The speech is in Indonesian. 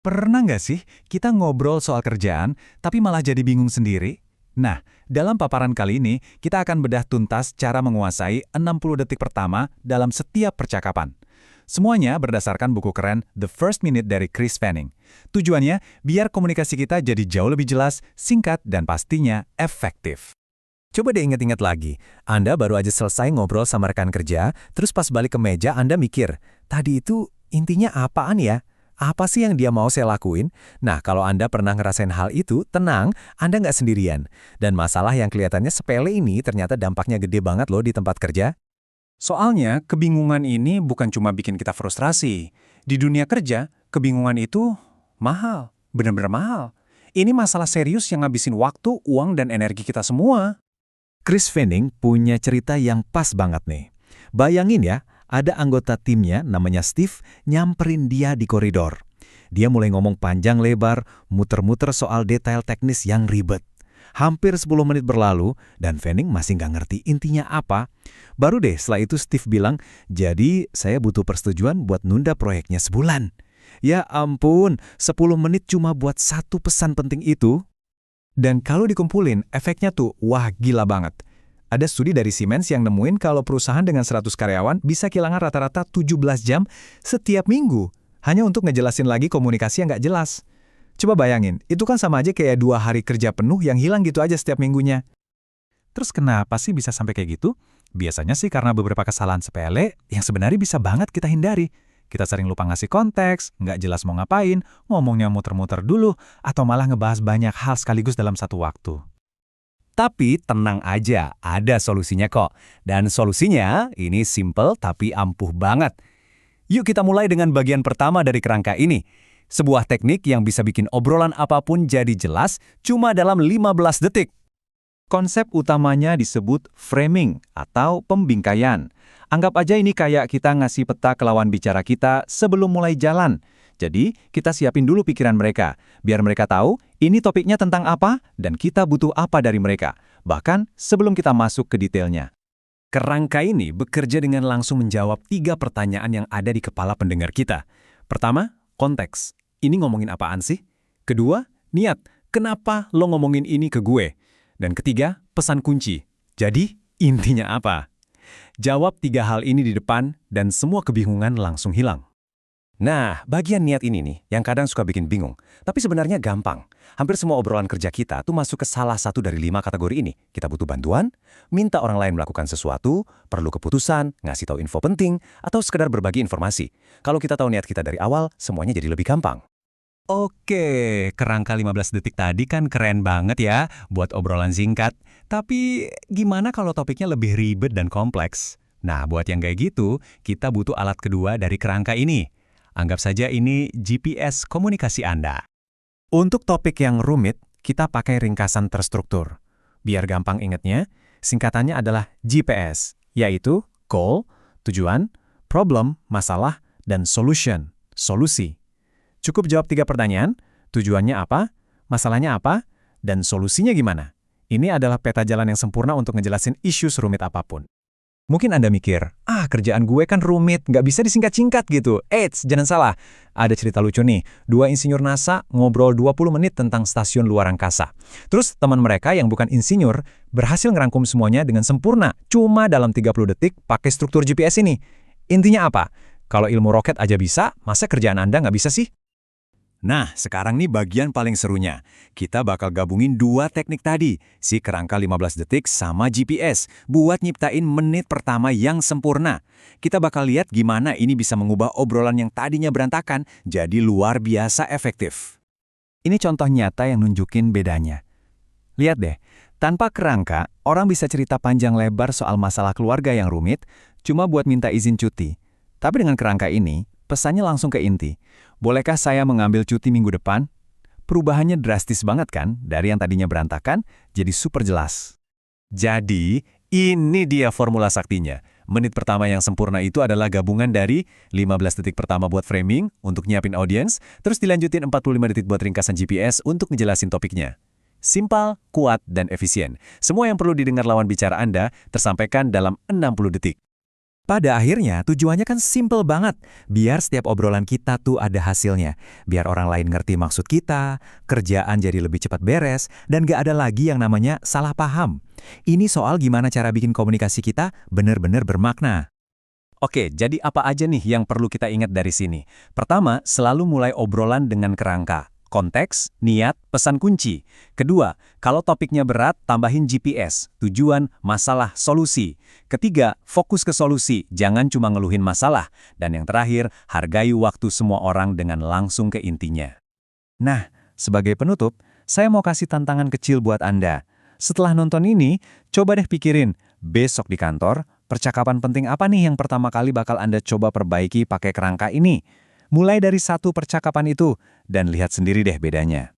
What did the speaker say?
Pernah nggak sih kita ngobrol soal kerjaan, tapi malah jadi bingung sendiri? Nah, dalam paparan kali ini, kita akan bedah tuntas cara menguasai 60 detik pertama dalam setiap percakapan. Semuanya berdasarkan buku keren The First Minute dari Chris Fanning. Tujuannya, biar komunikasi kita jadi jauh lebih jelas, singkat, dan pastinya efektif. Coba deh ingat-ingat lagi, Anda baru aja selesai ngobrol sama rekan kerja, terus pas balik ke meja Anda mikir, tadi itu intinya apaan ya? Apa sih yang dia mau saya lakuin? Nah, kalau Anda pernah ngerasain hal itu, tenang, Anda nggak sendirian. Dan masalah yang kelihatannya sepele ini ternyata dampaknya gede banget loh di tempat kerja. Soalnya, kebingungan ini bukan cuma bikin kita frustrasi. Di dunia kerja, kebingungan itu mahal, benar-benar mahal. Ini masalah serius yang ngabisin waktu, uang, dan energi kita semua. Chris Fanning punya cerita yang pas banget nih. Bayangin ya, ada anggota timnya namanya Steve nyamperin dia di koridor. Dia mulai ngomong panjang lebar, muter-muter soal detail teknis yang ribet. Hampir 10 menit berlalu, dan Fanning masih nggak ngerti intinya apa. Baru deh setelah itu Steve bilang, jadi saya butuh persetujuan buat nunda proyeknya sebulan. Ya ampun, 10 menit cuma buat satu pesan penting itu. Dan kalau dikumpulin, efeknya tuh, wah gila banget. Ada studi dari Siemens yang nemuin kalau perusahaan dengan 100 karyawan bisa kehilangan rata-rata 17 jam setiap minggu, hanya untuk ngejelasin lagi komunikasi yang nggak jelas. Coba bayangin, itu kan sama aja kayak 2 hari kerja penuh yang hilang gitu aja setiap minggunya. Terus kenapa sih bisa sampai kayak gitu? Biasanya sih karena beberapa kesalahan sepele yang sebenarnya bisa banget kita hindari. Kita sering lupa ngasih konteks, nggak jelas mau ngapain, ngomongnya muter-muter dulu, atau malah ngebahas banyak hal sekaligus dalam satu waktu. Tapi tenang aja, ada solusinya kok. Dan solusinya ini simple tapi ampuh banget. Yuk kita mulai dengan bagian pertama dari kerangka ini. Sebuah teknik yang bisa bikin obrolan apapun jadi jelas cuma dalam 15 detik. Konsep utamanya disebut framing atau pembingkaian. Anggap aja ini kayak kita ngasih peta ke lawan bicara kita sebelum mulai jalan. Jadi, kita siapin dulu pikiran mereka, biar mereka tahu ini topiknya tentang apa dan kita butuh apa dari mereka, bahkan sebelum kita masuk ke detailnya. Kerangka ini bekerja dengan langsung menjawab 3 pertanyaan yang ada di kepala pendengar kita. Pertama, konteks. Ini ngomongin apaan sih? Kedua, niat. Kenapa lo ngomongin ini ke gue? Dan ketiga, pesan kunci. Jadi, intinya apa? Jawab 3 hal ini di depan dan semua kebingungan langsung hilang. Nah, bagian niat ini nih yang kadang suka bikin bingung. Tapi sebenarnya gampang. Hampir semua obrolan kerja kita tuh masuk ke salah satu dari 5 kategori ini. Kita butuh bantuan, minta orang lain melakukan sesuatu, perlu keputusan, ngasih tahu info penting, atau sekedar berbagi informasi. Kalau kita tahu niat kita dari awal, semuanya jadi lebih gampang. Oke, kerangka 15 detik tadi kan keren banget ya buat obrolan singkat. Tapi gimana kalau topiknya lebih ribet dan kompleks? Nah, buat yang kayak gitu, kita butuh alat kedua dari kerangka ini. Anggap saja ini GPS komunikasi Anda. Untuk topik yang rumit, kita pakai ringkasan terstruktur. Biar gampang ingatnya, singkatannya adalah GPS, yaitu goal, tujuan, problem, masalah, dan solution, solusi. Cukup jawab 3 pertanyaan, tujuannya apa, masalahnya apa, dan solusinya gimana. Ini adalah peta jalan yang sempurna untuk ngejelasin isu serumit apapun. Mungkin Anda mikir, kerjaan gue kan rumit, nggak bisa disingkat-singkat gitu. Eits, jangan salah. Ada cerita lucu nih, 2 insinyur NASA ngobrol 20 menit tentang stasiun luar angkasa. Terus teman mereka yang bukan insinyur berhasil ngerangkum semuanya dengan sempurna, cuma dalam 30 detik pakai struktur GPS ini. Intinya apa? Kalau ilmu roket aja bisa, masa kerjaan Anda nggak bisa sih? Nah, sekarang nih bagian paling serunya. Kita bakal gabungin 2 teknik tadi, si kerangka 15 detik sama GPS, buat nyiptain menit pertama yang sempurna. Kita bakal lihat gimana ini bisa mengubah obrolan yang tadinya berantakan jadi luar biasa efektif. Ini contoh nyata yang nunjukin bedanya. Lihat deh, tanpa kerangka, orang bisa cerita panjang lebar soal masalah keluarga yang rumit, cuma buat minta izin cuti. Tapi dengan kerangka ini, pesannya langsung ke inti. Bolehkah saya mengambil cuti minggu depan? Perubahannya drastis banget kan, dari yang tadinya berantakan jadi super jelas. Jadi, ini dia formula saktinya. Menit pertama yang sempurna itu adalah gabungan dari 15 detik pertama buat framing untuk nyiapin audiens, terus dilanjutin 45 detik buat ringkasan GPS untuk ngejelasin topiknya. Simpel, kuat, dan efisien. Semua yang perlu didengar lawan bicara Anda tersampaikan dalam 60 detik. Pada akhirnya, tujuannya kan simple banget. Biar setiap obrolan kita tuh ada hasilnya. Biar orang lain ngerti maksud kita, kerjaan jadi lebih cepat beres, dan gak ada lagi yang namanya salah paham. Ini soal gimana cara bikin komunikasi kita benar-benar bermakna. Oke, jadi apa aja nih yang perlu kita ingat dari sini? Pertama, selalu mulai obrolan dengan kerangka. Konteks, niat, pesan kunci. Kedua, kalau topiknya berat, tambahin GPS, tujuan, masalah, solusi. Ketiga, fokus ke solusi, jangan cuma ngeluhin masalah. Dan yang terakhir, hargai waktu semua orang dengan langsung ke intinya. Nah, sebagai penutup, saya mau kasih tantangan kecil buat Anda. Setelah nonton ini, coba deh pikirin, besok di kantor, percakapan penting apa nih yang pertama kali bakal Anda coba perbaiki pakai kerangka ini? Mulai dari satu percakapan itu, dan lihat sendiri deh bedanya.